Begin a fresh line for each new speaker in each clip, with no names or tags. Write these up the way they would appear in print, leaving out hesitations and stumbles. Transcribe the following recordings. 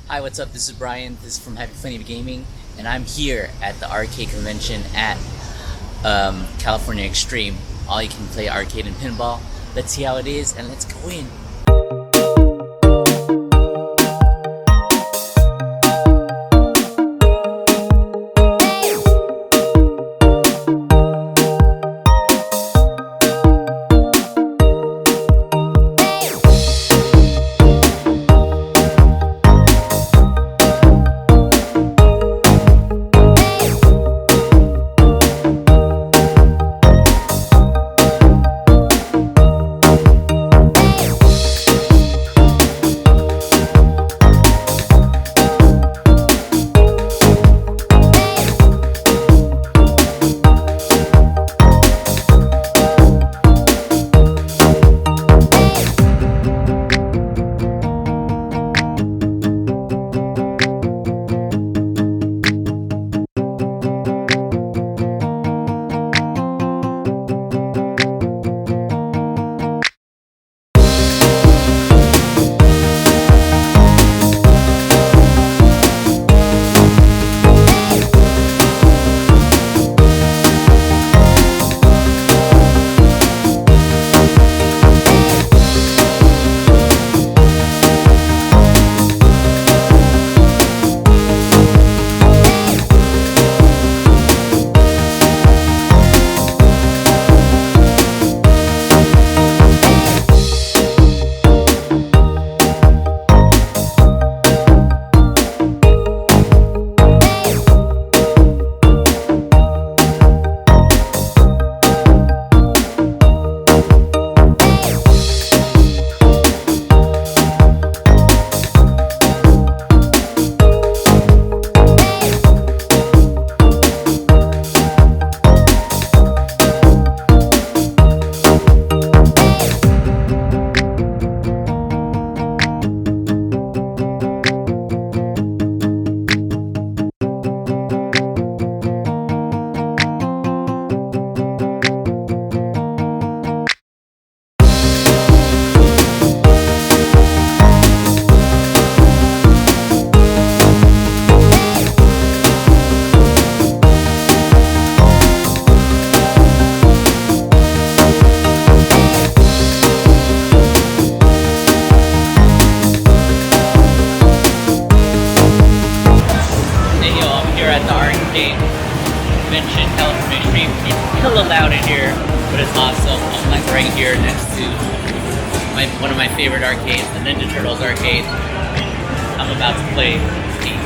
Hi, what's up? This is Brian. This is from Happy Plenty of Gaming, and I'm here at the arcade convention at California Extreme. All you can play arcade and pinball. Let's see how it is, and let's go in. At the arcade convention, California Extreme. It's hella loud in here, but it's awesome. I'm like right here next to one of my favorite arcades, the Ninja Turtles arcade. I'm about to play games.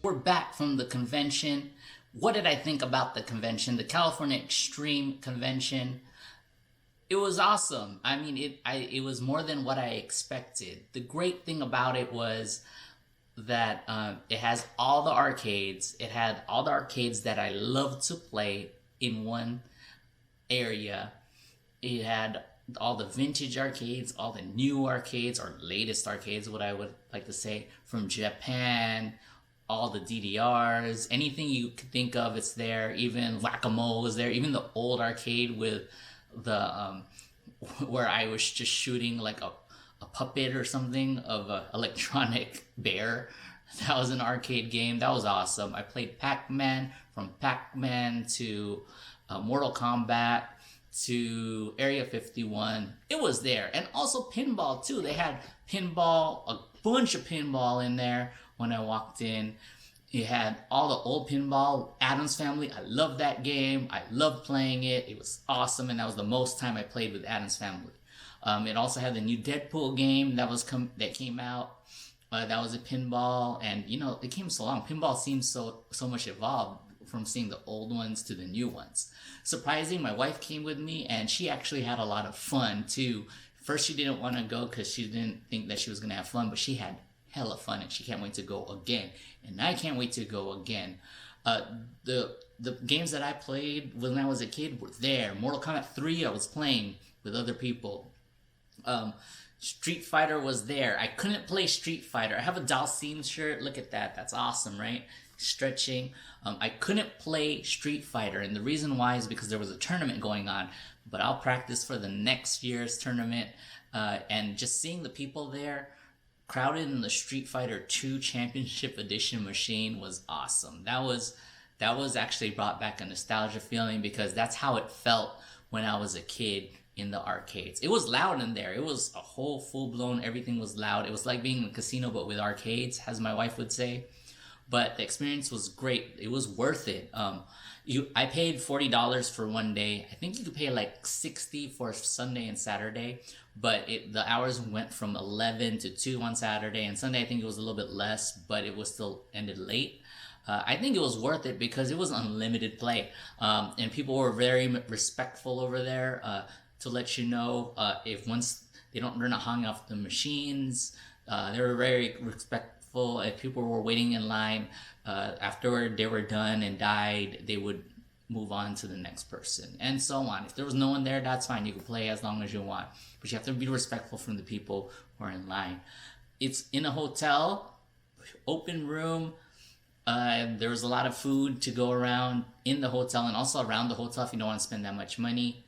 We're back from the convention. What did I think about the convention? The California Extreme Convention. It was awesome. I mean, it was more than what I expected. The great thing about it was that it has all the arcades. It had all the arcades that I love to play in one area. It had all the vintage arcades, all the new arcades, or latest arcades, what I would like to say, from Japan, all the DDRs, anything you could think of, it's there. Even Whack-A-Mole was there. Even the old arcade with the where I was just shooting like a puppet or something of an electronic bear. That was an arcade game. That was awesome. I played Pac-Man, from Pac-Man to Mortal Kombat to Area 51. It was there. And also pinball too. They had pinball, a bunch of pinball in there when I walked in. It had all the old pinball, Addams Family. I loved that game. I loved playing it. It was awesome, and that was the most time I played with Addams Family. It also had the new Deadpool game that came out. That was a pinball, and you know, it came so long. Pinball seems so much evolved from seeing the old ones to the new ones. Surprising, my wife came with me, and she actually had a lot of fun too. First, she didn't want to go because she didn't think that she was gonna have fun, but she had hella fun, and she can't wait to go again. And I can't wait to go again. The games that I played when I was a kid were there. Mortal Kombat 3 I was playing with other people. Street Fighter was there. I couldn't play Street Fighter. I have a Dalsim shirt. Look at that. That's awesome, right? Stretching. I couldn't play Street Fighter, and the reason why is because there was a tournament going on. But I'll practice for the next year's tournament. And just seeing the people there crowded in the Street Fighter 2 Championship Edition machine was awesome. That was actually brought back a nostalgia feeling, because that's how it felt when I was a kid in the arcades. It was loud in there. It was a whole full-blown, everything was loud. It was like being in a casino but with arcades, as my wife would say. But the experience was great. It was worth it. I paid $40 for one day. I think you could pay like $60 for Sunday and Saturday, but the hours went from 11 to 2 on Saturday, and Sunday I think it was a little bit less, but it was still ended late. I think it was worth it because it was unlimited play, and people were very respectful over there. To let you know, if once they're not hung off the machines, they were very respectful. If people were waiting in line, afterward they were done and died, they would move on to the next person, and so on. If there was no one there, that's fine. You can play as long as you want, but you have to be respectful from the people who are in line. It's in a hotel, open room. There was a lot of food to go around in the hotel and also around the hotel if you don't want to spend that much money.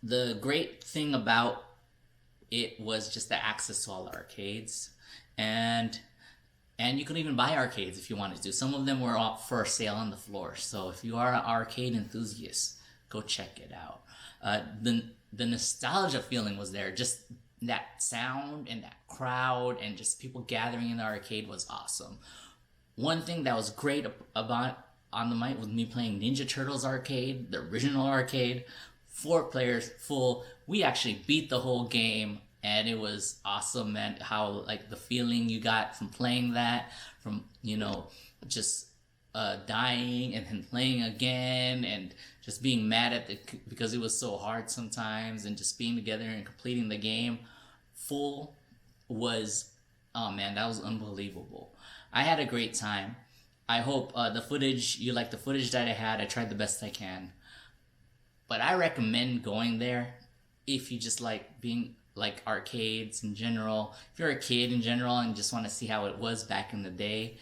The great thing about it was just the access to all the arcades, and you could even buy arcades if you wanted to. Some of them were up for sale on the floor, so if you are an arcade enthusiast, go check it out. The nostalgia feeling was there. Just that sound and that crowd and just people gathering in the arcade was awesome. One thing that was great about on the mic was me playing Ninja Turtles arcade, the original arcade, 4 players full. We actually beat the whole game, and it was awesome. And how like the feeling you got from playing that, from just dying and then playing again, and just being mad at because it was so hard sometimes, and just being together and completing the game full was, oh man, that was unbelievable. I had a great time. I hope you like the footage that I had. I tried the best I can. But I recommend going there if you just like being like arcades in general. If you're a kid in general and just want to see how it was back in the day,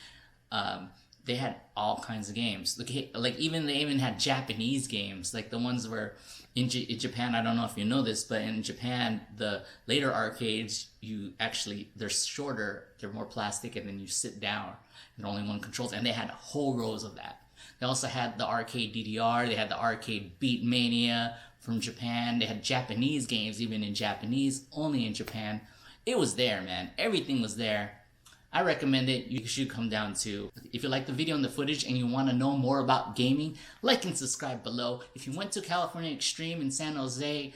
they had all kinds of games. Like they even had Japanese games, like the ones where in Japan, I don't know if you know this, but in Japan, the later arcades, they're shorter, they're more plastic, and then you sit down and only one controls, and they had whole rows of that. They also had the arcade DDR, they had the arcade Beat Mania from Japan, they had Japanese games, even in Japanese, only in Japan. It was there, man. Everything was there. I recommend it. You should come down too. If you like the video and the footage and you want to know more about gaming, like and subscribe below. If you went to California Extreme in San Jose,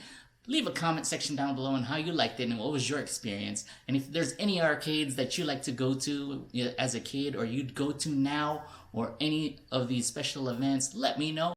Leave a comment section down below on how you liked it and what was your experience. And if there's any arcades that you like to go to as a kid or you'd go to now or any of these special events, let me know.